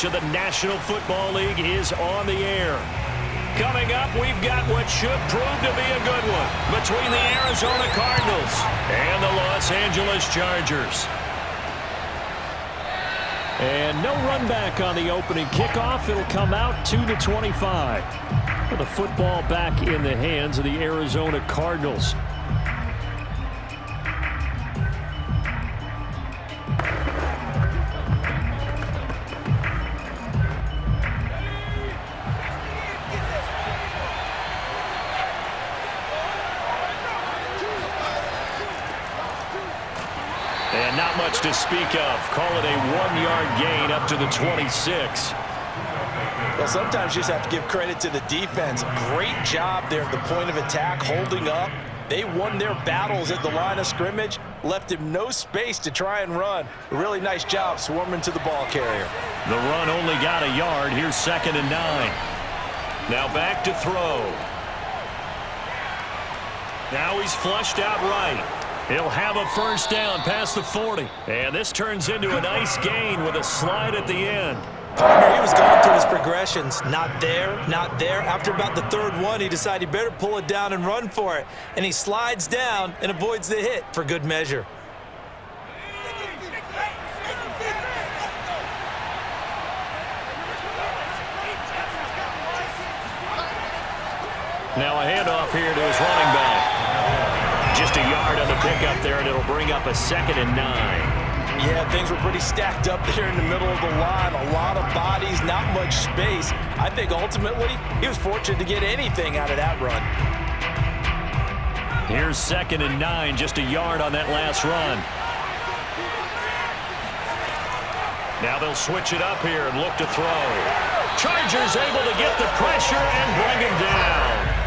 of the National Football League is on the air. Coming up, we've got what should prove to be a good one between the Arizona Cardinals and the Los Angeles Chargers. And no run back on the opening kickoff. It'll come out to the 25. With the football back in the hands of the Arizona Cardinals. And not much to speak of. Call it a 1-yard gain up to the 26. Well, sometimes you just have to give credit to the defense. Great job there at the point of attack, holding up. They won their battles at the line of scrimmage, left him no space to try and run. A really nice job swarming to the ball carrier. The run only got a yard. Here's 2nd and 9. Now back to throw. Now he's flushed out right. He'll have a first down past the 40. And this turns into a nice gain with a slide at the end. Partner, he was going through his progressions. Not there, not there. After about the 3rd one, he decided he better pull it down and run for it. And he slides down and avoids the hit for good measure. Now a handoff here to his running back. Just a yard on the pickup there, and it'll bring up a 2nd and 9. Yeah, things were pretty stacked up there in the middle of the line. A lot of bodies, not much space. I think ultimately he was fortunate to get anything out of that run. Here's 2nd and 9, just a yard on that last run. Now they'll switch it up here and look to throw. Chargers able to get the pressure and bring him down.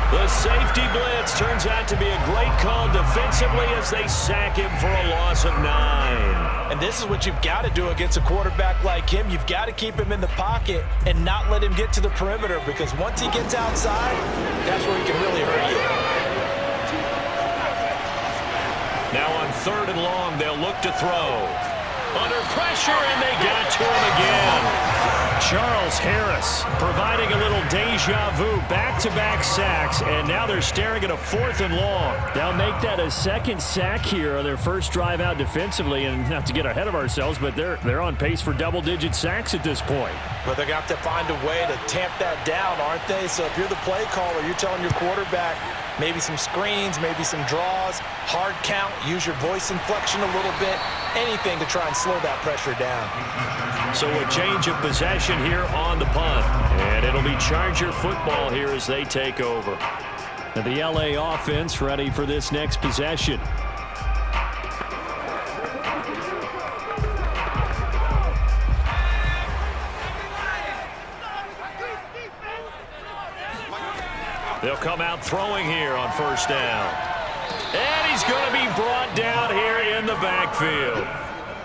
The safety blitz turns out to be a great call defensively as they sack him for a loss of 9. And this is what you've got to do against a quarterback like him. You've got to keep him in the pocket and not let him get to the perimeter, because once he gets outside, that's where he can really hurt you. Now on 3rd and long, they'll look to throw. Under pressure, and they got to him again. Charles Harris providing a little deja vu, back-to-back sacks, and now they're staring at a 4th and long. They'll make that a 2nd sack here on their first drive out defensively, and not to get ahead of ourselves, but they're on pace for double-digit sacks at this point. But they're going to have to find a way to tamp that down, aren't they? So if you're the play caller, you're telling your quarterback maybe some screens, maybe some draws, hard count, use your voice inflection a little bit, anything to try and slow that pressure down. So a change of possession here on the punt. And it'll be Charger football here as they take over. And the LA offense ready for this next possession. They'll come out throwing here on 1st down. And he's going to be brought down here in the backfield.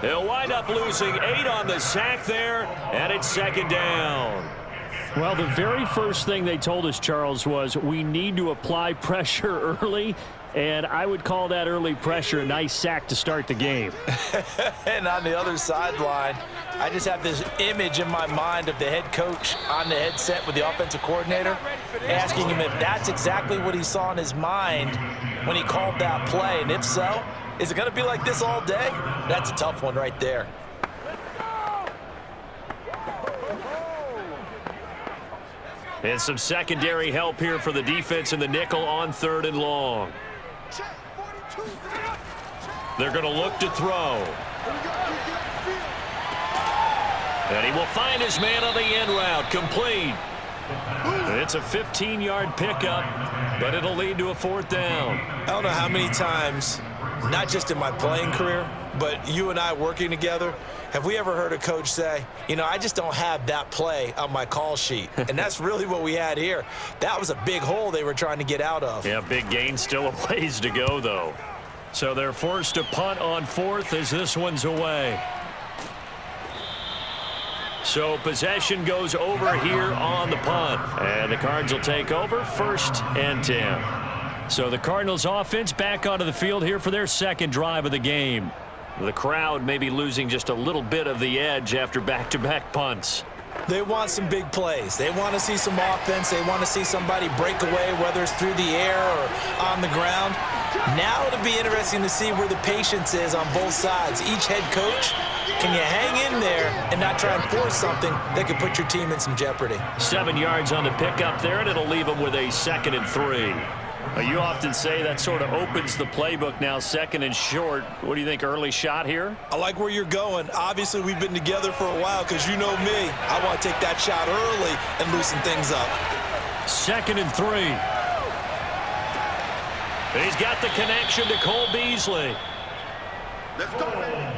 He'll wind up losing 8 on the sack there, and it's 2nd down. Well, the very first thing they told us, Charles, was we need to apply pressure early, and I would call that early pressure a nice sack to start the game. And on the other sideline, I just have this image in my mind of the head coach on the headset with the offensive coordinator asking him if that's exactly what he saw in his mind when he called that play. And if so, is it going to be like this all day? That's a tough one right there. And some secondary help here for the defense in the nickel on 3rd and long. They're going to look to throw. And he will find his man on the end route, complete. It's a 15-yard pickup, but it'll lead to a 4th down. I don't know how many times, not just in my playing career, but you and I working together, have we ever heard a coach say, you know, I just don't have that play on my call sheet. And that's really what we had here. That was a big hole they were trying to get out of. Yeah, big gain, still a ways to go, though. So they're forced to punt on 4th as this one's away. So possession goes over here on the punt. And the Cards will take over 1st and 10. So the Cardinals offense back onto the field here for their 2nd drive of the game. The crowd may be losing just a little bit of the edge after back-to-back punts. They want some big plays. They want to see some offense. They want to see somebody break away, whether it's through the air or on the ground. Now it'll be interesting to see where the patience is on both sides. Each head coach, can you hang in there and not try and force something that could put your team in some jeopardy? 7 yards on the pickup there, and it'll leave them with a 2nd and 3. You often say that sort of opens the playbook now, 2nd and short. What do you think, early shot here? I like where you're going. Obviously, we've been together for a while because you know me. I want to take that shot early and loosen things up. 2nd and 3. He's got the connection to Cole Beasley.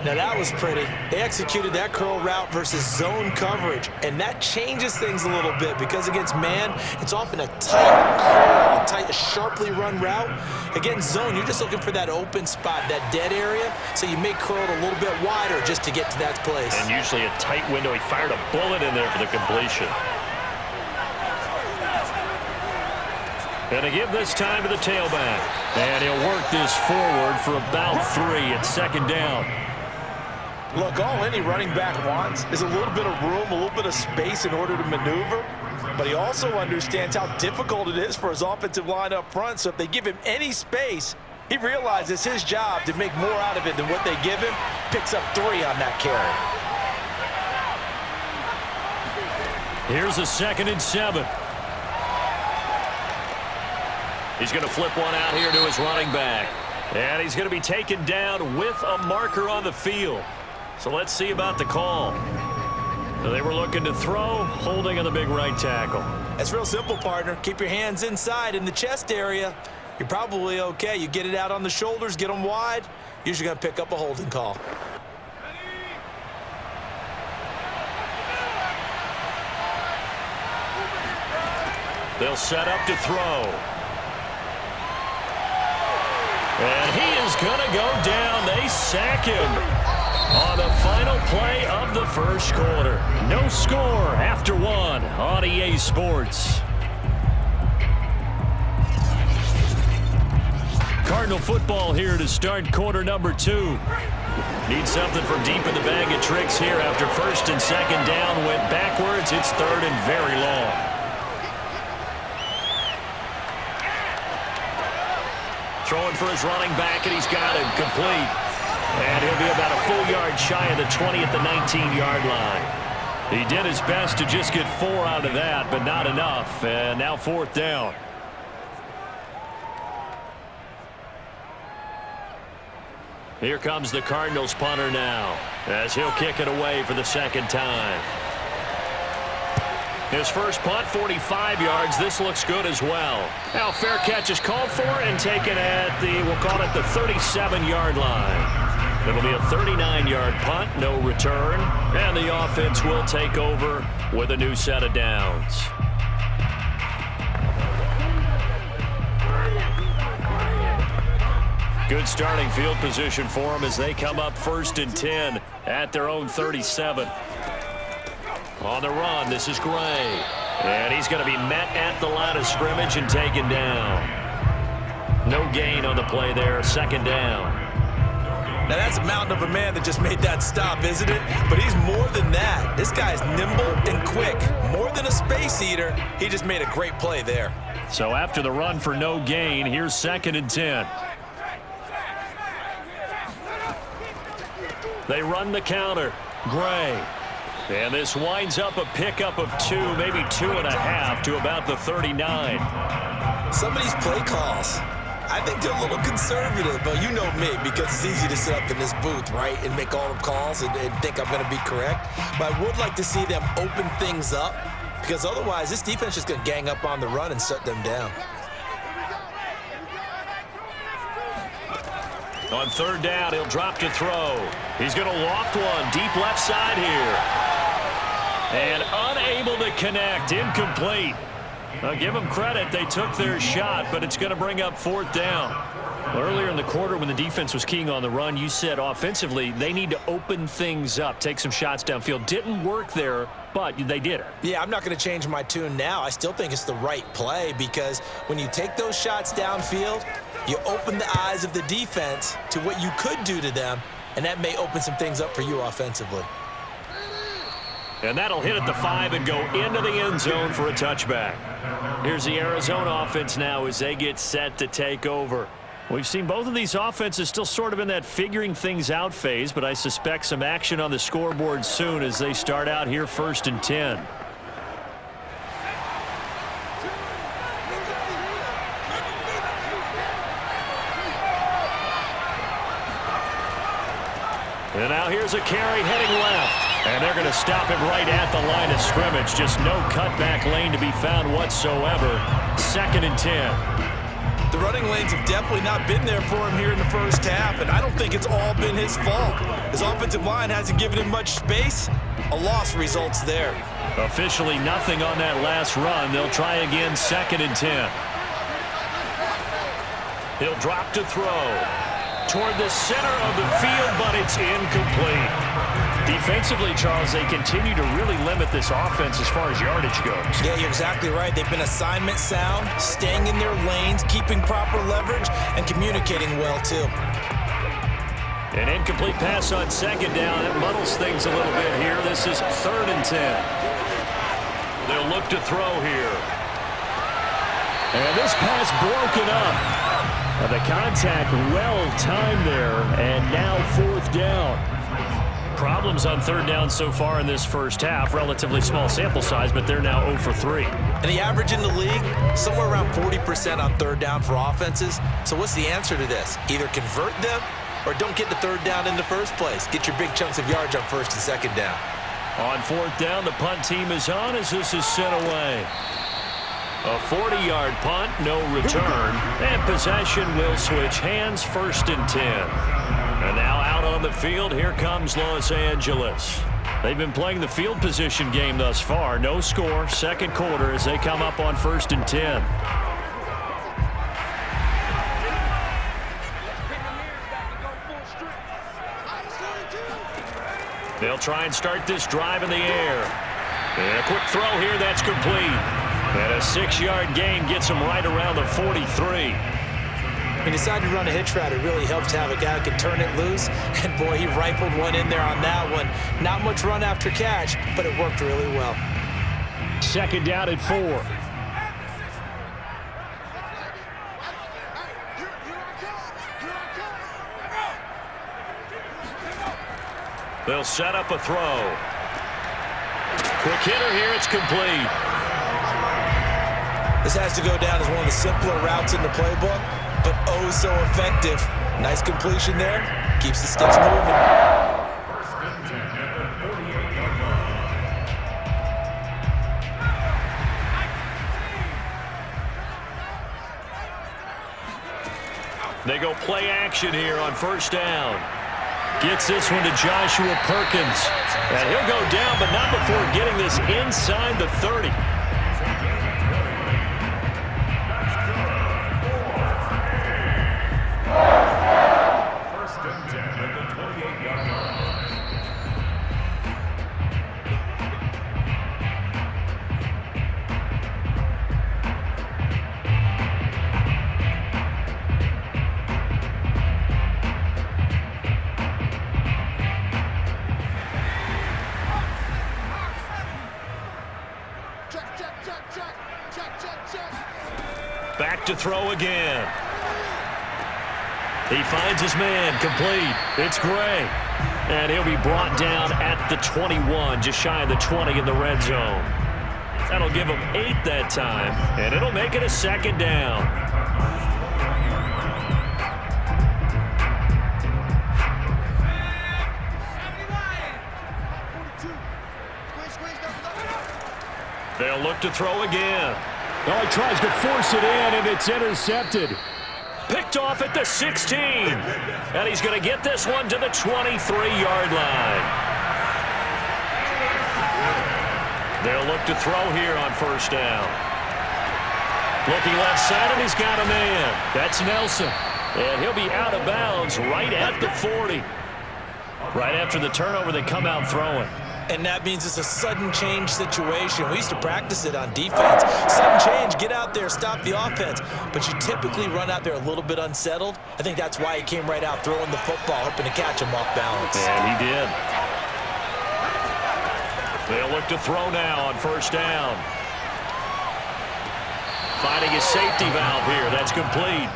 Now that was pretty. They executed that curl route versus zone coverage, and that changes things a little bit because against man, it's often a tight curl, a tight, sharply run route. Against zone, you're just looking for that open spot, that dead area, so you may curl it a little bit wider just to get to that place. And usually a tight window. He fired a bullet in there for the completion. And to give this time to the tailback. And he'll work this forward for about 3 at 2nd down. Look, all any running back wants is a little bit of room, a little bit of space in order to maneuver. But he also understands how difficult it is for his offensive line up front. So if they give him any space, he realizes his job to make more out of it than what they give him. Picks up 3 on that carry. Here's a 2nd and 7. He's going to flip one out here to his running back. And he's going to be taken down with a marker on the field. So let's see about the call. They were looking to throw, holding on the big right tackle. That's real simple, partner. Keep your hands inside in the chest area. You're probably okay. You get it out on the shoulders, get them wide. Usually going to pick up a holding call. They'll set up to throw. And he is going to go down. They sack him on the final play of the first quarter. No score after 1 on EA Sports. Cardinal football here to start quarter number 2. Need something from deep in the bag of tricks here after 1st and 2nd down. Went backwards. It's 3rd and very long. Throwing for his running back, and he's got him complete. And he'll be about a full yard shy of the 20 at the 19-yard line. He did his best to just get 4 out of that, but not enough. And now 4th down. Here comes the Cardinals punter now, as he'll kick it away for the 2nd time. His first punt, 45 yards. This looks good as well. Now fair catch is called for and taken at the, we'll call it the 37-yard line. It'll be a 39-yard punt, no return, and the offense will take over with a new set of downs. Good starting field position for them as they come up 1st and 10 at their own 37. On the run, this is Gray. And he's going to be met at the line of scrimmage and taken down. No gain on the play there, 2nd down. Now that's a mountain of a man that just made that stop, isn't it? But he's more than that. This guy's nimble and quick. More than a space eater, he just made a great play there. So after the run for no gain, here's 2nd and 10. They run the counter. Gray. And this winds up a pickup of 2, maybe 2.5 to about the 39. Some of these play calls, I think they're a little conservative, but you know me, because it's easy to sit up in this booth, right, and make all the calls and think I'm going to be correct. But I would like to see them open things up, because otherwise this defense is going to gang up on the run and shut them down. On 3rd down, he'll drop to throw. He's going to loft one deep left side here. And unable to connect, incomplete. I'll give them credit, they took their shot, but it's going to bring up 4th down. Earlier in the quarter when the defense was keying on the run, you said offensively they need to open things up, take some shots downfield. Didn't work there, but they did it. Yeah, I'm not going to change my tune now. I still think it's the right play because when you take those shots downfield, you open the eyes of the defense to what you could do to them, and that may open some things up for you offensively. And that'll hit at the 5 and go into the end zone for a touchback. Here's the Arizona offense now as they get set to take over. We've seen both of these offenses still sort of in that figuring things out phase, but I suspect some action on the scoreboard soon as they start out here 1st and 10. And now here's a carry heading left. And they're going to stop him right at the line of scrimmage. Just no cutback lane to be found whatsoever. 2nd and 10. The running lanes have definitely not been there for him here in the first half, and I don't think it's all been his fault. His offensive line hasn't given him much space. A loss results there. Officially nothing on that last run. They'll try again 2nd and 10. He'll drop to throw toward the center of the field, but it's incomplete. Defensively, Charles, they continue to really limit this offense as far as yardage goes. Yeah, you're exactly right. They've been assignment sound, staying in their lanes, keeping proper leverage, and communicating well, too. An incomplete pass on 2nd down. It muddles things a little bit here. This is 3rd and 10. They'll look to throw here. And this pass broken up. The contact well-timed there, and now 4th down. Problems on 3rd down so far in this first half. Relatively small sample size, but they're now 0 for 3. And the average in the league, somewhere around 40% on 3rd down for offenses. So what's the answer to this? Either convert them or don't get the 3rd down in the first place. Get your big chunks of yards on 1st and 2nd down. On 4th down, the punt team is on as this is sent away. A 40-yard punt, no return, and possession will switch hands 1st and 10. And now out on the field, here comes Los Angeles. They've been playing the field position game thus far. No score, 2nd quarter as they come up on 1st and 10. They'll try and start this drive in the air. And a quick throw here, that's complete. And a 6-yard gain gets him right around the 43. He decided to run a hitch route. It really helps to have a guy who can turn it loose. And, boy, he rifled one in there on that one. Not much run after catch, but it worked really well. 2nd down at 4. They'll set up a throw. Quick hitter here, it's complete. This has to go down as one of the simpler routes in the playbook, but oh so effective. Nice completion there. Keeps the sticks moving. They go play action here on 1st down. Gets this one to Joshua Perkins. And he'll go down, but not before getting this inside the 30. Back to throw again. He finds his man, complete. It's Gray. And he'll be brought down at the 21, just shy of the 20 in the red zone. That'll give him 8 that time, and it'll make it a 2nd down. They'll look to throw again. Oh, he tries to force it in, and it's intercepted. Picked off at the 16. And he's going to get this one to the 23-yard line. They'll look to throw here on 1st down. Looking left side, and he's got a man. That's Nelson. And he'll be out of bounds right at the 40. Right after the turnover, they come out throwing. And that means it's a sudden change situation. We used to practice it on defense. Sudden change, get out there, stop the offense. But you typically run out there a little bit unsettled. I think that's why he came right out throwing the football, hoping to catch him off balance. And he did. They'll look to throw now on first down. Finding his safety valve here. That's complete.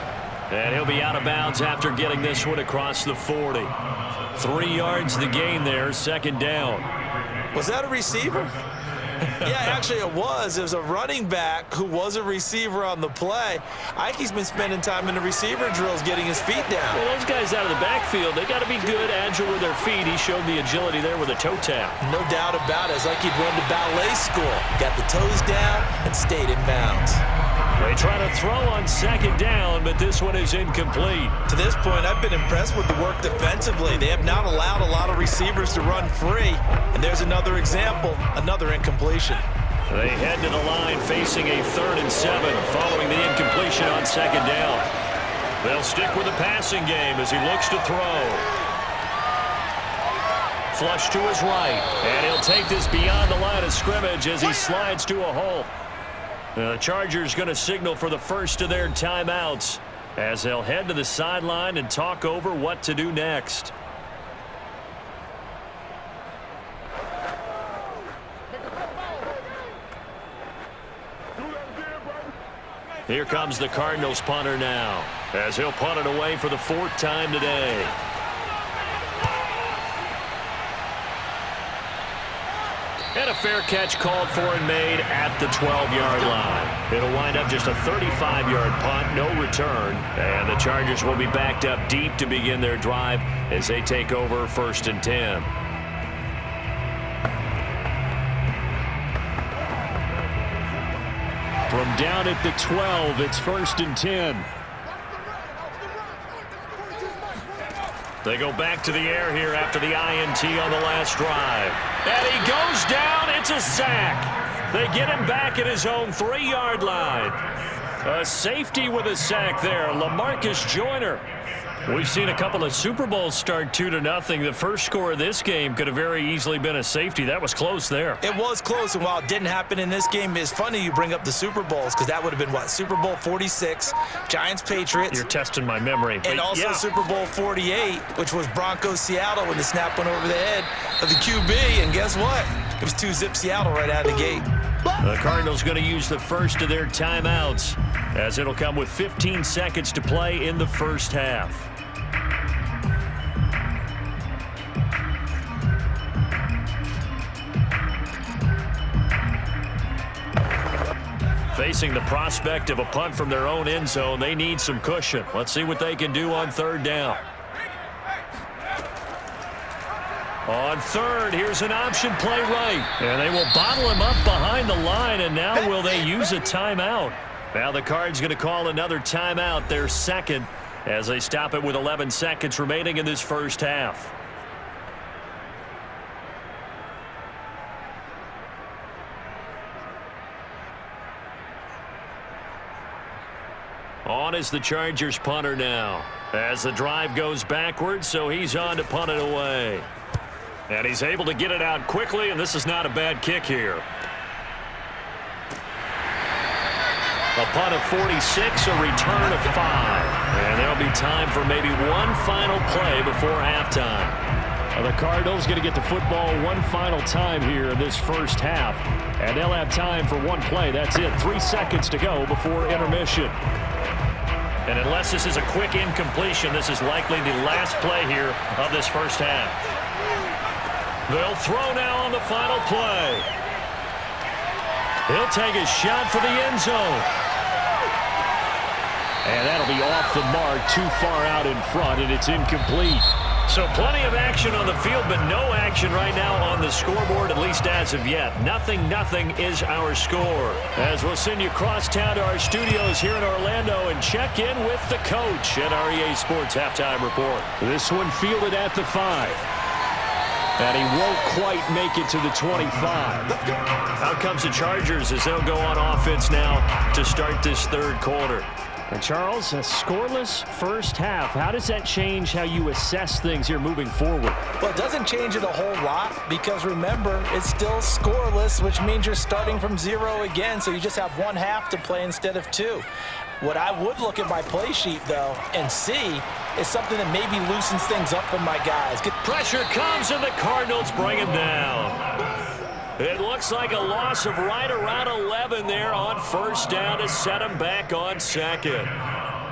And he'll be out of bounds after getting this one across the 40. 3 yards the gain there, second down. Was that a receiver? Yeah, actually it was. It was a running back who was a receiver on the play. Ikey's been spending time in the receiver drills getting his feet down. Well, those guys out of the backfield, they got to be good, agile with their feet. He showed the agility there with a toe tap. No doubt about it. It's like he'd run to ballet school. Got the toes down and stayed in bounds. They try to throw on second down, but this one is incomplete. To this point, I've been impressed with the work defensively. They have not allowed a lot of receivers to run free. And there's another example, another incompletion. They head to the line facing a 3rd and 7 following the incompletion on second down. They'll stick with the passing game as he looks to throw. Flush to his right, and he'll take this beyond the line of scrimmage as he slides to a hole. The Chargers going to signal for the first of their timeouts as they'll head to the sideline and talk over what to do next. Here comes the Cardinals punter now as he'll punt it away for the 4th time today. And a fair catch called for and made at the 12-yard line. It'll wind up just a 35-yard punt, no return. And the Chargers will be backed up deep to begin their drive as they take over 1st and 10. From down at the 12, it's 1st and 10. They go back to the air here after the INT on the last drive. And he goes down. It's a sack. They get him back at his own 3-yard line. A safety with a sack there, LaMarcus Joyner. We've seen a couple of Super Bowls start 2-0. The first score of this game could have very easily been a safety. That was close there. It was close, and while it didn't happen in this game, it's funny you bring up the Super Bowls because that would have been, what, Super Bowl 46, Giants-Patriots. You're testing my memory. And also yeah. Super Bowl 48, which was Broncos-Seattle when the snap went over the head of the QB, and guess what? It was 2-zip Seattle right out of the gate. The Cardinals going to use the first of their timeouts as it'll come with 15 seconds to play in the first half. Facing the prospect of a punt from their own end zone, they need some cushion. Let's see what they can do on 3rd down. On 3rd, here's an option play right. And they will bottle him up behind the line, and now will they use a timeout? Now the Cards going to call another timeout, their 2nd, as they stop it with 11 seconds remaining in this first half. On is the Chargers punter now as the drive goes backwards, so he's on to punt it away. And he's able to get it out quickly, and this is not a bad kick here. A punt of 46, a return of 5. And there'll be time for maybe one final play before halftime. The Cardinals going to get the football one final time here in this first half. And they'll have time for one play. That's it. 3 seconds to go before intermission. And unless this is a quick incompletion, this is likely the last play here of this first half. They'll throw now on the final play. He'll take a shot for the end zone. And that'll be off the mark, too far out in front, and it's incomplete. So plenty of action on the field, but no action right now on the scoreboard, at least as of yet. 0-0 is our score. As we'll send you across town to our studios here in Orlando and check in with the coach at our EA Sports Halftime Report. This one fielded at the 5. And he won't quite make it to the 25. Out comes the Chargers as they'll go on offense now to start this 3rd quarter. And Charles, a scoreless first half. How does that change how you assess things here moving forward? Well, it doesn't change it a whole lot because remember, it's still scoreless, which means you're starting from 0 again, so you just have one half to play instead of 2. What I would look at my play sheet, though, and see is something that maybe loosens things up for my guys. Pressure comes, and the Cardinals bring him down. It looks like a loss of right around 11 there on first down to set him back on second.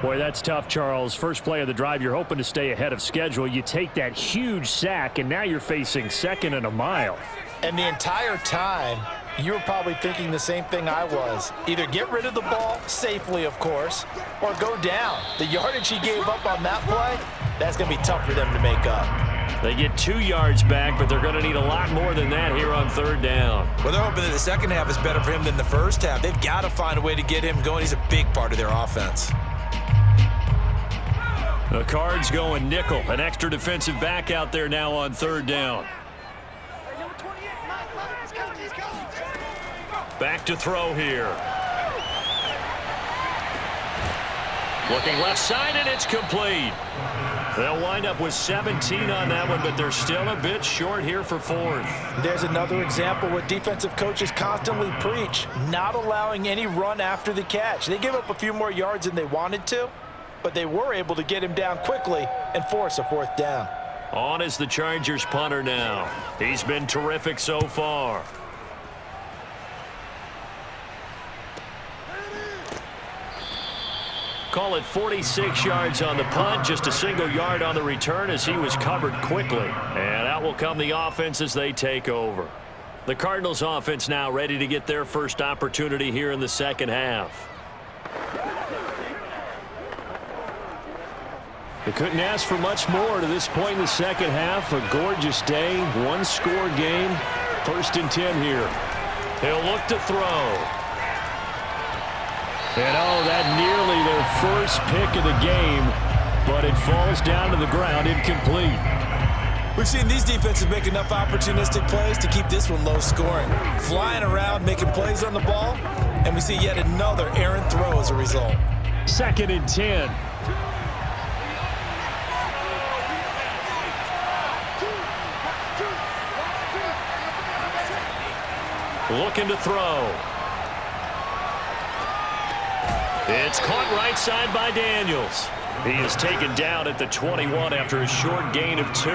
Boy, that's tough, Charles. First play of the drive, you're hoping to stay ahead of schedule. You take that huge sack, and now you're facing second and a mile. And the entire time, you were probably thinking the same thing I was. Either get rid of the ball, safely, of course, or go down. The yardage he gave up on that play, that's going to be tough for them to make up. They get 2 yards back, but they're going to need a lot more than that here on third down. Well, they're hoping that the second half is better for him than the first half. They've got to find a way to get him going. He's a big part of their offense. The Cards going nickel. An extra defensive back out there now on third down. Back to throw here. Looking left side, and it's complete. They'll wind up with 17 on that one, but they're still a bit short here for fourth. There's another example what defensive coaches constantly preach, not allowing any run after the catch. They give up a few more yards than they wanted to, but they were able to get him down quickly and force a fourth down. On is the Chargers punter now. He's been terrific so far. Call it 46 yards on the punt, just a single yard on the return as he was covered quickly. And out will come the offense as they take over. The Cardinals offense now ready to get their first opportunity here in the second half. They couldn't ask for much more to this point in the second half. A gorgeous day, one-score game. 1st and 10 here. He'll look to throw. And oh, that nearly their first pick of the game, but it falls down to the ground incomplete. We've seen these defenses make enough opportunistic plays to keep this one low scoring. Flying around, making plays on the ball, and we see yet another errant throw as a result. 2nd and 10. Looking to throw. It's caught right side by Daniels. He is taken down at the 21 after a short gain of 2.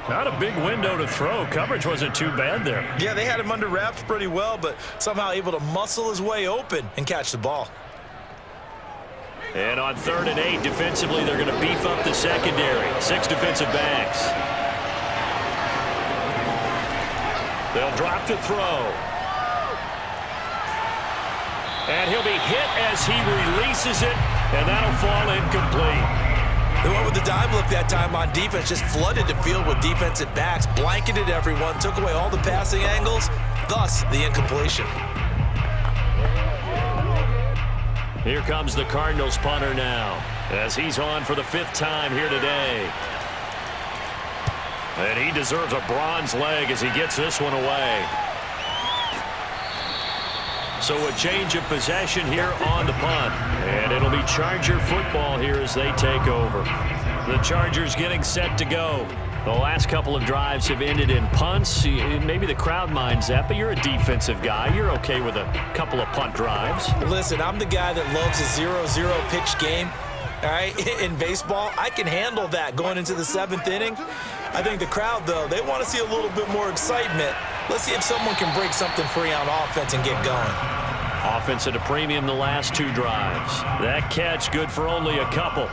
Not a big window to throw. Coverage wasn't too bad there. Yeah, they had him under wraps pretty well, but somehow able to muscle his way open and catch the ball. And on 3rd and 8, defensively, they're going to beef up the secondary. 6 defensive backs. They'll drop to throw. And he'll be hit as he releases it, and that'll fall incomplete. They went with the dive look that time on defense, just flooded the field with defensive backs, blanketed everyone, took away all the passing angles, thus the incompletion. Here comes the Cardinals punter now, as he's on for the 5th time here today. And he deserves a bronze leg as he gets this one away. So a change of possession here on the punt. And it'll be Charger football here as they take over. The Chargers getting set to go. The last couple of drives have ended in punts. Maybe the crowd minds that, but you're a defensive guy. You're okay with a couple of punt drives. Listen, I'm the guy that loves a 0-0 pitch game. All right, in baseball, I can handle that going into the 7th inning. I think the crowd, though, they want to see a little bit more excitement. Let's see if someone can break something free on offense and get going. Offense at a premium the last 2 drives. That catch good for only a couple.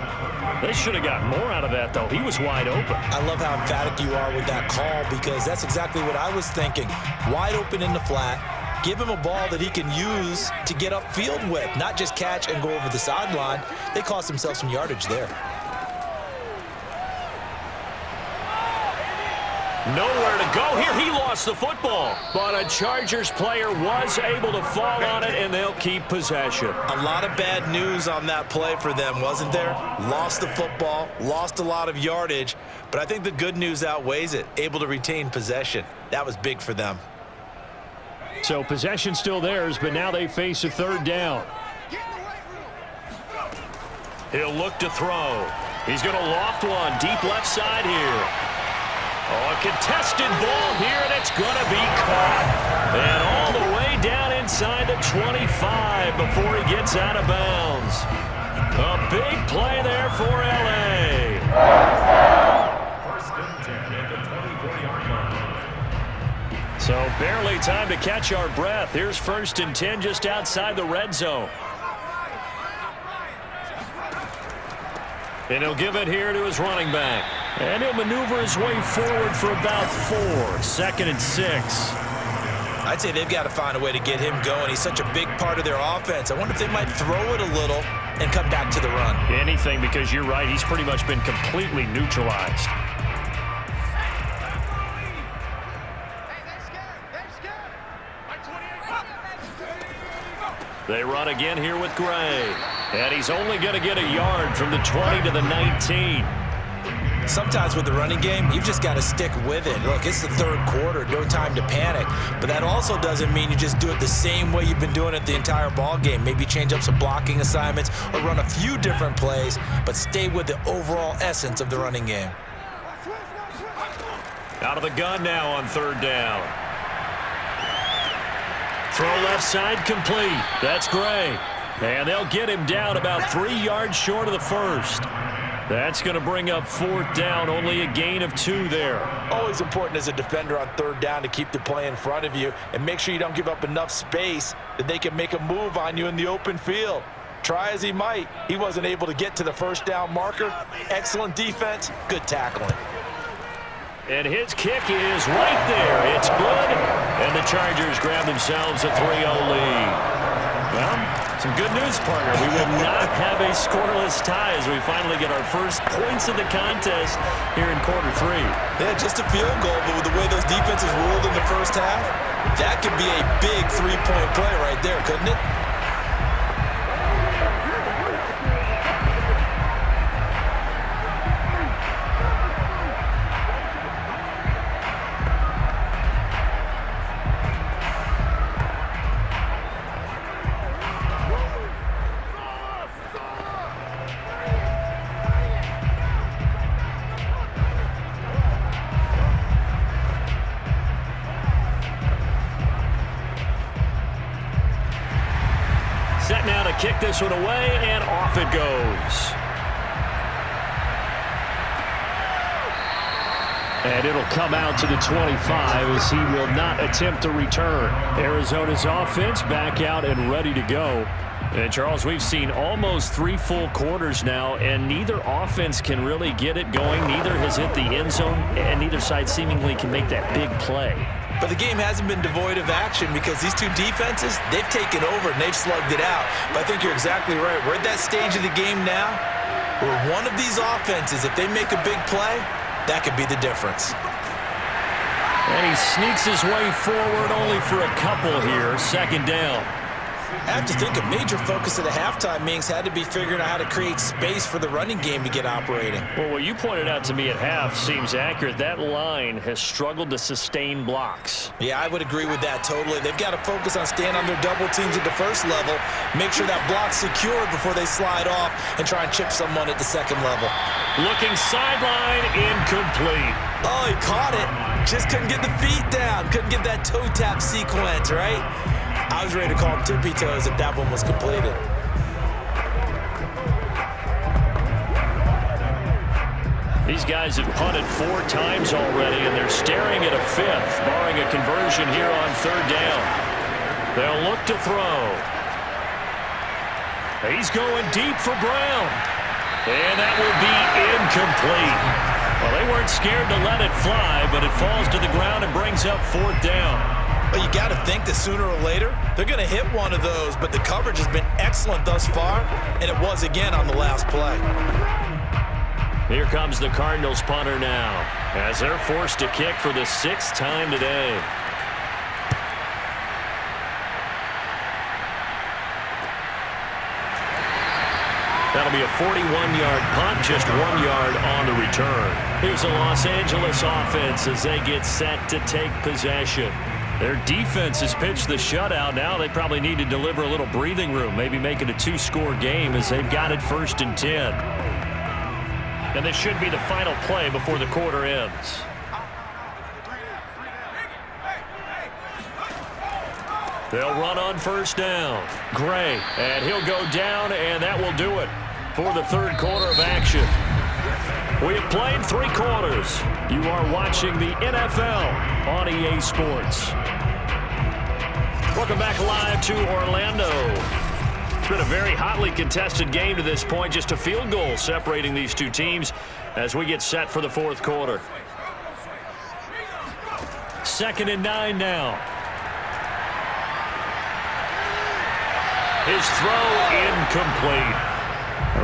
They should have got more out of that, though. He was wide open. I love how emphatic you are with that call because that's exactly what I was thinking. Wide open in the flat. Give him a ball that he can use to get upfield with, not just catch and go over the sideline. They cost themselves some yardage there. Nowhere to go here. He lost the football, but a Chargers player was able to fall on it, and they'll keep possession. A lot of bad news on that play for them, wasn't there? Lost the football, lost a lot of yardage, but I think the good news outweighs it. Able to retain possession. That was big for them. So possession still theirs, but now they face a 3rd down. He'll look to throw. He's going to loft one deep left side here. Oh, a contested ball here, and it's going to be caught. And all the way down inside the 25 before he gets out of bounds. A big play there for L.A. First and 10 at the 24-yard line. So barely time to catch our breath. Here's first and 10 just outside the red zone. And he'll give it here to his running back. And he'll maneuver his way forward for about 4. 2nd and 6. I'd say they've got to find a way to get him going. He's such a big part of their offense. I wonder if they might throw it a little and come back to the run. Anything, because you're right. He's pretty much been completely neutralized. They run again here with Gray. And he's only going to get a yard from the 20 to the 19. Sometimes with the running game, you've just got to stick with it. Look, it's the third quarter, no time to panic. But that also doesn't mean you just do it the same way you've been doing it the entire ball game. Maybe change up some blocking assignments or run a few different plays, but stay with the overall essence of the running game. Out of the gun now on 3rd down. Throw left side complete. That's Gray. And they'll get him down about 3 yards short of the first. That's going to bring up 4th down, only a gain of 2 there. Always important as a defender on 3rd down to keep the play in front of you and make sure you don't give up enough space that they can make a move on you in the open field. Try as he might, he wasn't able to get to the 1st down marker. Excellent defense, good tackling. And his kick is right there. It's good. And the Chargers grab themselves a 3-0 lead. Well, some good news, partner. We will not have a scoreless tie as we finally get our first points of the contest here in quarter 3. Yeah, just a field goal, but with the way those defenses ruled in the first half, that could be a big 3-point play right there, couldn't it? Set now to kick this one away, and off it goes. And it'll come out to the 25 as he will not attempt to return. Arizona's offense back out and ready to go. And Charles, we've seen almost 3 full quarters now, and neither offense can really get it going. Neither has hit the end zone, and neither side seemingly can make that big play. But the game hasn't been devoid of action because these two defenses, they've taken over and they've slugged it out. But I think you're exactly right. We're at that stage of the game now where one of these offenses, if they make a big play, that could be the difference. And he sneaks his way forward only for a couple here. 2nd down. I have to think a major focus of the halftime meetings had to be figuring out how to create space for the running game to get operating. Well, what you pointed out to me at half seems accurate. That line has struggled to sustain blocks. Yeah, I would agree with that totally. They've got to focus on staying on their double teams at the first level, make sure that block's secure before they slide off and try and chip someone at the 2nd level. Looking sideline, incomplete. Oh, he caught it. Just couldn't get the feet down. Couldn't get that toe tap sequence, right? I was ready to call him tippy toes if that one was completed. These guys have punted 4 times already, and they're staring at a 5th, barring a conversion here on 3rd down. They'll look to throw. He's going deep for Brown. And that will be incomplete. Well, they weren't scared to let it fly, but it falls to the ground and brings up 4th down. Well, you got to think that sooner or later, they're going to hit one of those, but the coverage has been excellent thus far, and it was again on the last play. Here comes the Cardinals punter now, as they're forced to kick for the 6th time today. That'll be a 41-yard punt, just 1 yard on the return. Here's the Los Angeles offense as they get set to take possession. Their defense has pitched the shutout. Now they probably need to deliver a little breathing room, maybe make it a 2-score game as they've got it 1st and 10. And this should be the final play before the quarter ends. They'll run on 1st down. Gray, and he'll go down, and that will do it for the 3rd quarter of action. We have played 3 quarters. You are watching the NFL on EA Sports. Welcome back live to Orlando. It's been a very hotly contested game to this point. Just a field goal separating these two teams as we get set for the 4th quarter. 2nd and 9 now. His throw incomplete.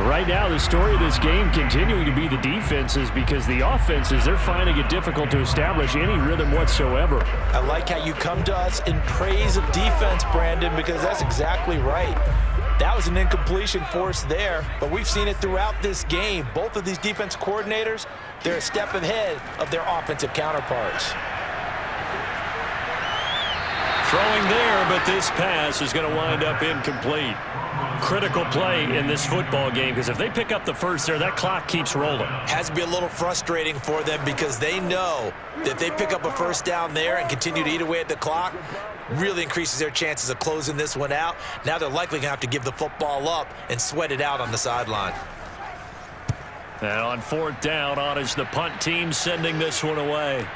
Right now, the story of this game continuing to be the defenses, because the offenses, they're finding it difficult to establish any rhythm whatsoever. I like how you come to us in praise of defense, Brandon, because that's exactly right. That was an incompletion forced there, but we've seen it throughout this game. Both of these defense coordinators, they're a step ahead of their offensive counterparts. Throwing there, but this pass is going to wind up incomplete. Critical play in this football game, because if they pick up the first there, that clock keeps rolling. Has to be a little frustrating for them, because they know that if they pick up a 1st down there and continue to eat away at the clock, really increases their chances of closing this one out. Now they're likely going to have to give the football up and sweat it out on the sideline. And on 4th down, on is the punt team sending this one away.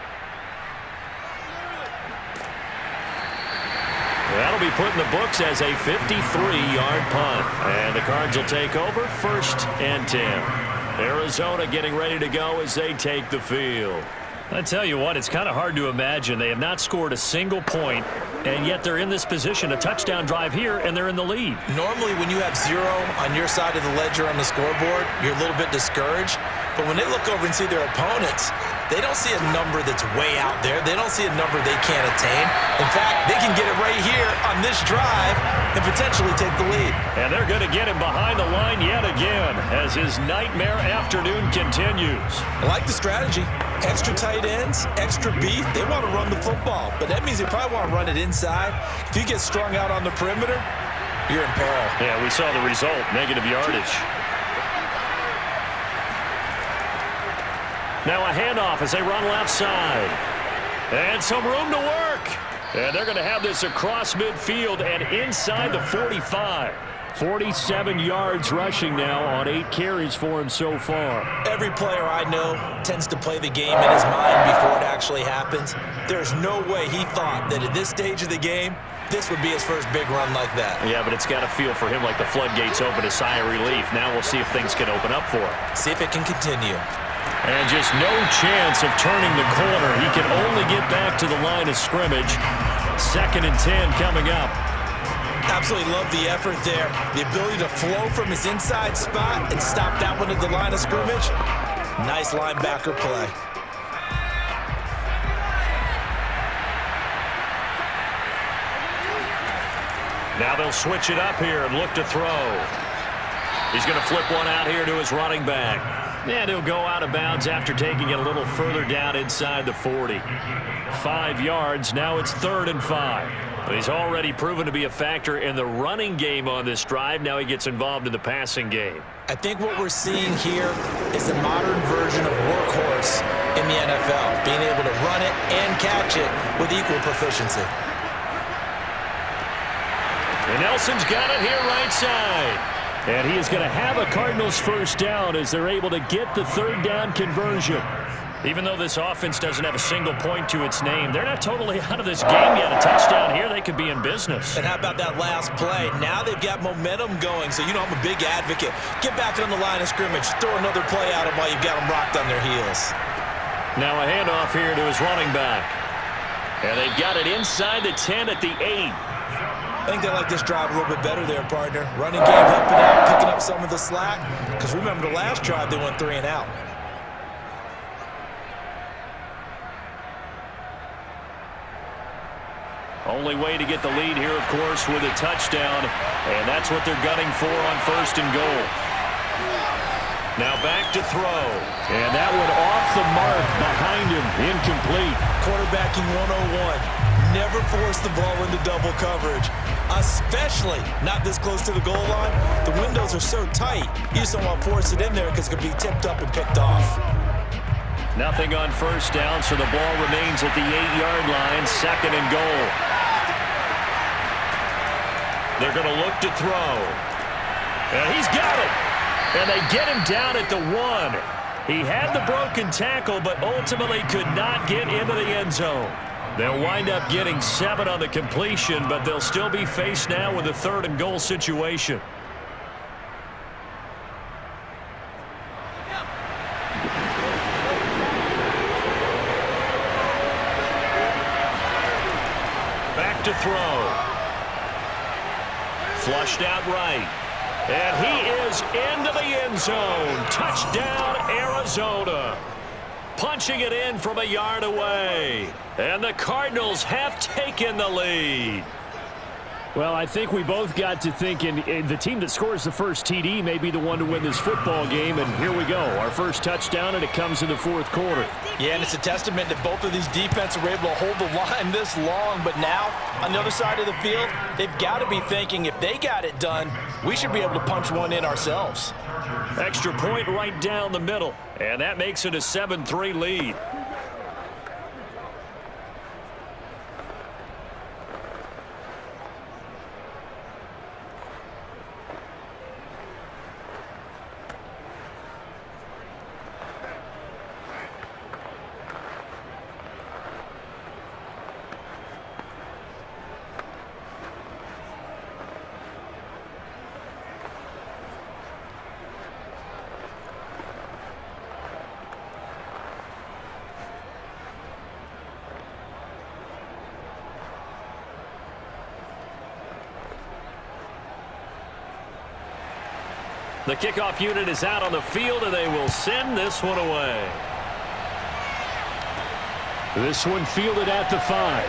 That'll be put in the books as a 53-yard punt. And the Cards will take over 1st and 10. Arizona getting ready to go as they take the field. I tell you what, it's kind of hard to imagine. They have not scored a single point, and yet they're in this position, a touchdown drive here, and they're in the lead. Normally, when you have 0 on your side of the ledger on the scoreboard, you're a little bit discouraged. But when they look over and see their opponents, they don't see a number that's way out there. They don't see a number they can't attain. In fact, they can get it right here on this drive and potentially take the lead. And they're going to get him behind the line yet again as his nightmare afternoon continues. I like the strategy. Extra tight ends, extra beef. They want to run the football, but that means they probably want to run it inside. If you get strung out on the perimeter, you're in peril. Yeah, we saw the result, negative yardage. Now a handoff as they run left side. And some room to work. And they're going to have this across midfield and inside the 45. 47 yards rushing now on 8 carries for him so far. Every player I know tends to play the game in his mind before it actually happens. There's no way he thought that at this stage of the game, this would be his first big run like that. Yeah, but it's got to feel for him like the floodgates open, a sigh of relief. Now we'll see if things can open up for him. See if it can continue. And just no chance of turning the corner. He can only get back to the line of scrimmage. 2nd and 10 coming up. Absolutely love the effort there. The ability to flow from his inside spot and stop that one at the line of scrimmage. Nice linebacker play. Now they'll switch it up here and look to throw. He's going to flip one out here to his running back. And he'll go out of bounds after taking it a little further down inside the 40. 5 yards. Now it's 3rd and 5. But he's already proven to be a factor in the running game on this drive. Now he gets involved in the passing game. I think what we're seeing here is the modern version of workhorse in the NFL, being able to run it and catch it with equal proficiency. And Nelson's got it here right side. And he is going to have a Cardinals 1st down as they're able to get the 3rd down conversion. Even though this offense doesn't have a single point to its name, they're not totally out of this game yet. A touchdown here, they could be in business. And how about that last play? Now they've got momentum going, so you know I'm a big advocate. Get back on the line of scrimmage. Throw another play at them while you've got them rocked on their heels. Now a handoff here to his running back. And they've got it inside the 10 at the 8. I think they like this drive a little bit better there, partner. Running game helping out, picking up some of the slack. Because remember the last drive, they went 3 and out. Only way to get the lead here, of course, with a touchdown. And that's what they're gunning for on 1st and goal. Now back to throw. And that one off the mark behind him, incomplete. Quarterbacking 101. never force the ball into double coverage, especially not this close to the goal line. The windows are so tight, you just don't want to force it in there because it could be tipped up and picked off. Nothing on first down, so the ball remains at the 8-yard line, 2nd and goal. They're going to look to throw. And he's got it. And they get him down at the 1. He had the broken tackle, but ultimately could not get into the end zone. They'll wind up getting 7 on the completion, but they'll still be faced now with a 3rd and goal situation. Back to throw. Flushed out right. And he is into the end zone. Touchdown, Arizona. Punching it in from a yard away. And the Cardinals have taken the lead. Well, I think we both got to thinking the team that scores the first TD may be the one to win this football game, and here we go. Our first touchdown, and it comes in the 4th quarter. Yeah, and it's a testament that both of these defenses were able to hold the line this long, but now, on the other side of the field, they've got to be thinking if they got it done, we should be able to punch one in ourselves. Extra point right down the middle, and that makes it a 7-3 lead. The kickoff unit is out on the field, and they will send this one away. This one fielded at the 5.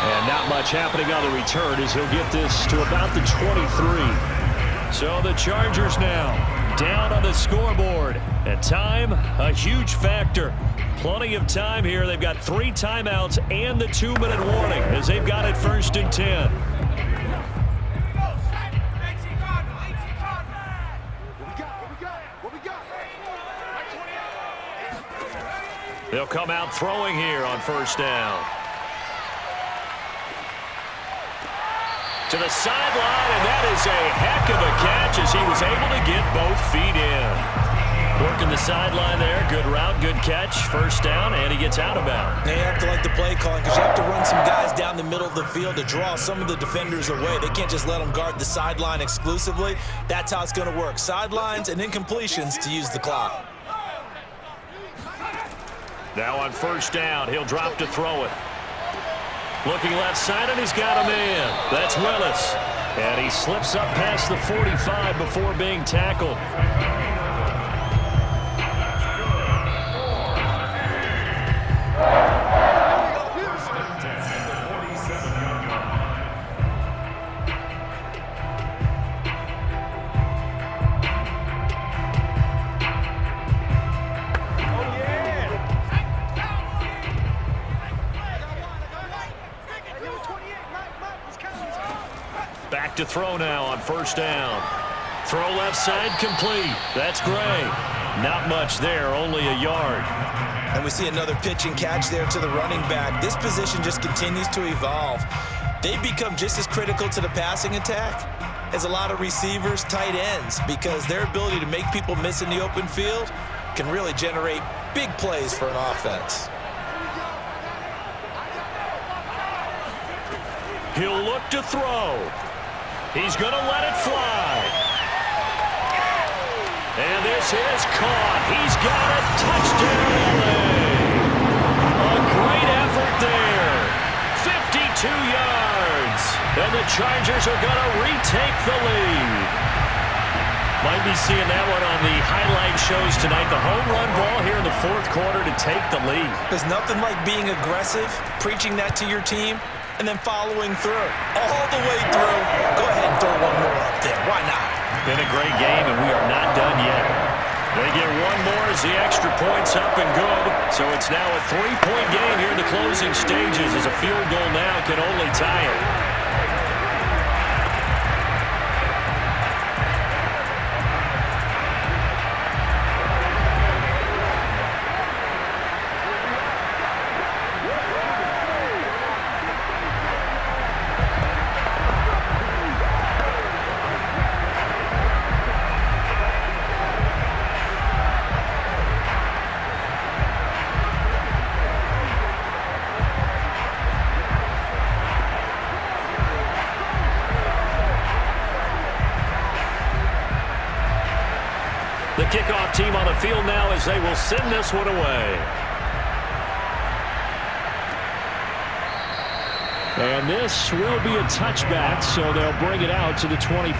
And not much happening on the return as he'll get this to about the 23. So the Chargers now down on the scoreboard. And time, a huge factor. Plenty of time here. They've got 3 timeouts and the 2-minute warning as they've got it 1st and 10. They'll come out throwing here on 1st down. To the sideline, and that is a heck of a catch as he was able to get both feet in. Working the sideline there. Good route, good catch. 1st down, and he gets out of bounds. They have to like the play calling because you have to run some guys down the middle of the field to draw some of the defenders away. They can't just let them guard the sideline exclusively. That's how it's going to work. Sidelines and incompletions to use the clock. Now on 1st down, he'll drop to throw it. Looking left side, and he's got a man. That's Willis. And he slips up past the 45 before being tackled. Back to throw now on 1st down. Throw left side complete. That's Gray. Not much there, only a yard. And we see another pitch and catch there to the running back. This position just continues to evolve. They've become just as critical to the passing attack as a lot of receivers, tight ends, because their ability to make people miss in the open field can really generate big plays for an offense. He'll look to throw. He's going to let it fly. And this is caught. He's got it. Touchdown, LA. A great effort there. 52 yards. And the Chargers are going to retake the lead. Might be seeing that one on the highlight shows tonight. The home run ball here in the 4th quarter to take the lead. There's nothing like being aggressive, preaching that to your team, and then following through. All the way through. Go ahead and throw one more up there. Why not? Been a great game, and we are not done yet. They get one more as the extra point's up and good. So it's now a 3-point game here in the closing stages as a field goal now can only tie it. The kickoff team on the field now as they will send this one away. And this will be a touchback, so they'll bring it out to the 25.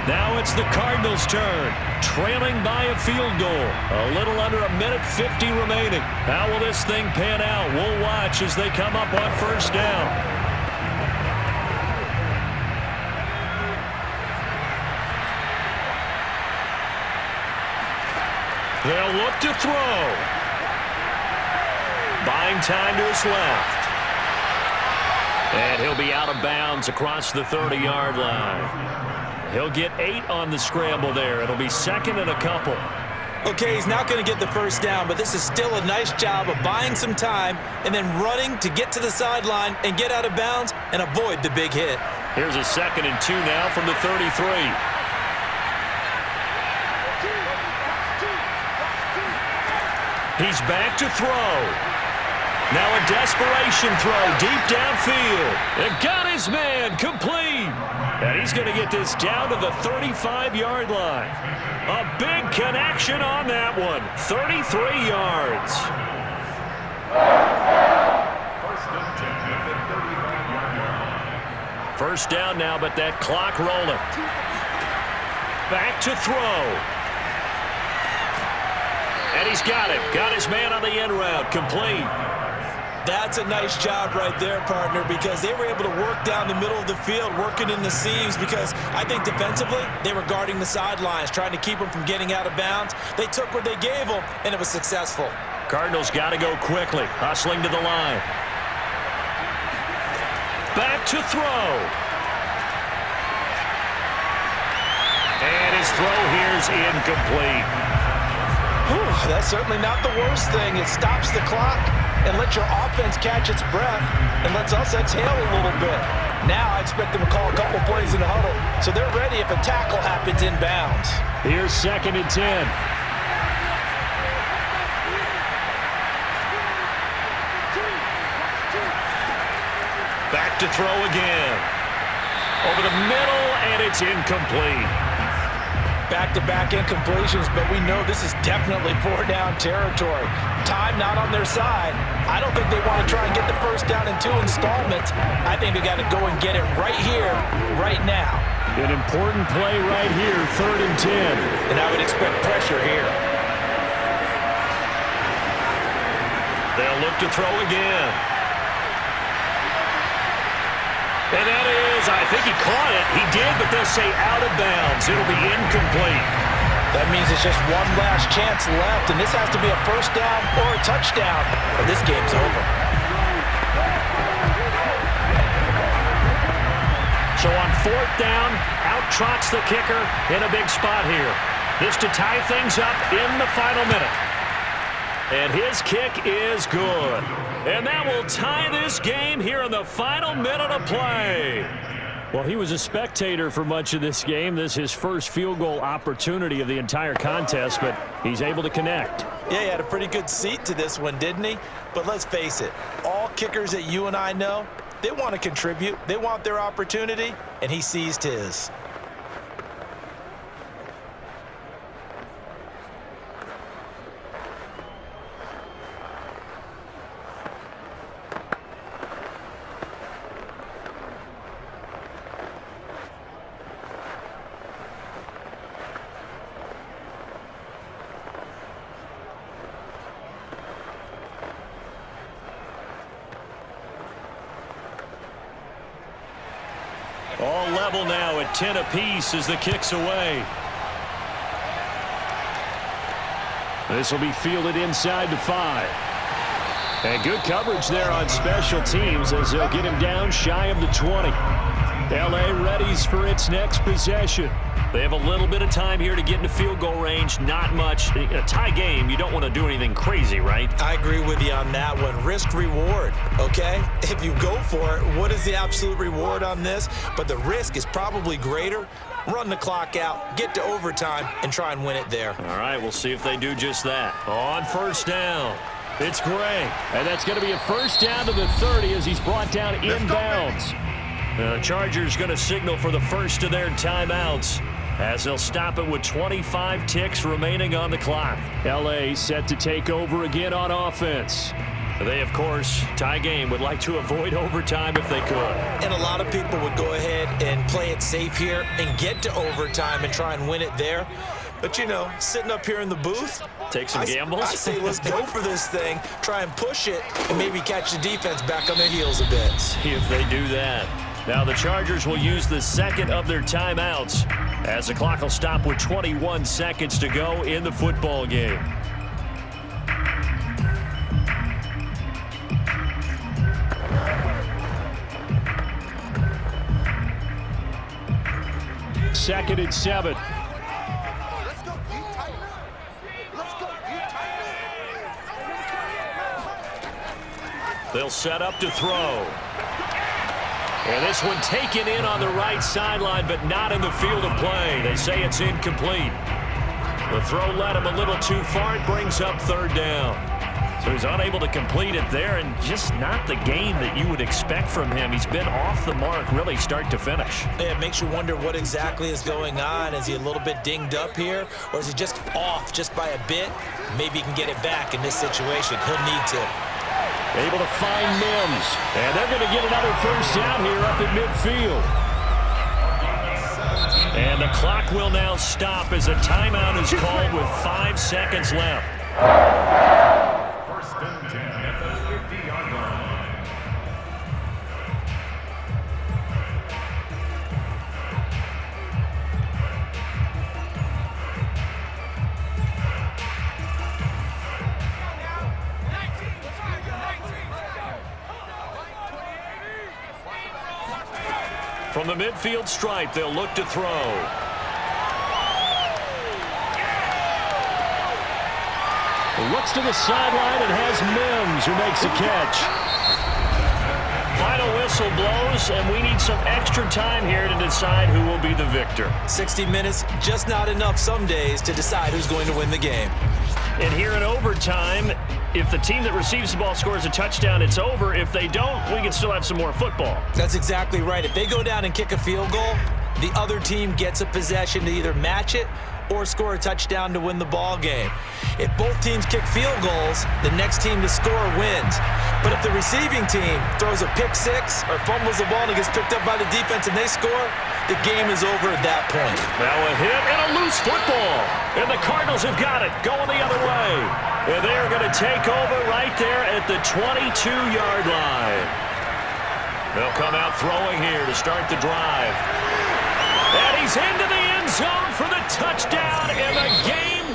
Now it's the Cardinals' turn, trailing by a field goal. A little under a minute 50 remaining. How will this thing pan out? We'll watch as they come up on first down. They'll look to throw. Buying time to his left. And he'll be out of bounds across the 30-yard line. He'll get 8 on the scramble there. It'll be second and a couple. Okay, he's not going to get the first down, but this is still a nice job of buying some time and then running to get to the sideline and get out of bounds and avoid the big hit. Here's a 2nd and 2 now from the 33. He's back to throw. Now a desperation throw deep downfield. And got his man complete. And he's going to get this down to the 35-yard line. A big connection on that one. 33 yards. First down now, but that clock rolling. Back to throw. And he's got it. Got his man on the end route. Complete. That's a nice job right there, partner, because they were able to work down the middle of the field, working in the seams, because I think defensively they were guarding the sidelines, trying to keep them from getting out of bounds. They took what they gave them, and it was successful. Cardinals got to go quickly, hustling to the line. Back to throw. And his throw here's incomplete. Whew, that's certainly not the worst thing. It stops the clock and lets your offense catch its breath and lets us exhale a little bit. Now I expect them to call a couple plays in the huddle, so they're ready if a tackle happens in bounds. Here's 2nd and 10. Back to throw again. Over the middle, and it's incomplete. Back-to-back incompletions, but we know this is definitely 4-down territory. Time not on their side. I don't think they want to try and get the first down in 2 installments. I think they got to go and get it right here, right now. An important play right here, 3rd and 10. And I would expect pressure here. They'll look to throw again. And that is, I think he caught it. He did, but they'll say out of bounds. It'll be incomplete. That means it's just one last chance left, and this has to be a first down or a touchdown, or this game's over. So on 4th down, out trots the kicker in a big spot here. This to tie things up in the final minute. And his kick is good. And that will tie this game here in the final minute of play. Well, he was a spectator for much of this game. This is his first field goal opportunity of the entire contest, but he's able to connect. Yeah, he had a pretty good seat to this one, didn't he? But let's face it, all kickers that you and I know, they want to contribute. They want their opportunity, and he seized his. All level now at 10 apiece as the kick's away. This will be fielded inside the 5. And good coverage there on special teams as they'll get him down shy of the 20. L.A. readies for its next possession. They have a little bit of time here to get into field goal range. Not much. In a tie game, you don't want to do anything crazy, right? I agree with you on that one. Risk reward, okay? If you go for it, what is the absolute reward on this? But the risk is probably greater. Run the clock out, get to overtime, and try and win it there. All right, we'll see if they do just that. On first down, it's Gray. And that's going to be a first down to the 30 as he's brought down inbounds. The Chargers going to signal for the first of their timeouts as they'll stop it with 25 ticks remaining on the clock. L.A. set to take over again on offense. They, of course, tie game, would like to avoid overtime if they could. And a lot of people would go ahead and play it safe here and get to overtime and try and win it there. But, you know, sitting up here in the booth, take some gambles. I say let's go for this thing, try and push it, and maybe catch the defense back on their heels a bit. See if they do that. Now the Chargers will use the second of their timeouts as the clock will stop with 21 seconds to go in the football game. Second and 7. They'll set up to throw. And this one taken in on the right sideline, but not in the field of play. They say it's incomplete. The throw led him a little too far. It brings up third down. So he's unable to complete it there, and just not the game that you would expect from him. He's been off the mark really start to finish. Yeah, it makes you wonder what exactly is going on. Is he a little bit dinged up here, or is he just off just by a bit? Maybe he can get it back in this situation. He'll need to. Able to find Mims. And they're going to get another first down here up at midfield. And the clock will now stop as a timeout is called with 5 seconds left. First and 10 at the 50-yard line. From the midfield stripe, they'll look to throw. Looks to the sideline and has Mims who makes a catch. Final whistle blows, and we need some extra time here to decide who will be the victor. 60 minutes, just not enough some days to decide who's going to win the game. And here in overtime, if the team that receives the ball scores a touchdown, it's over. If they don't, we can still have some more football. That's exactly right. If they go down and kick a field goal, the other team gets a possession to either match it or score a touchdown to win the ball game. If both teams kick field goals, the next team to score wins. But if the receiving team throws a pick six or fumbles the ball and it gets picked up by the defense and they score, the game is over at that point. Now a hit and a loose football. And the Cardinals have got it, going the other way. And they're going to take over right there at the 22-yard line. They'll come out throwing here to start the drive. And he's into the end zone for the touchdown, and the game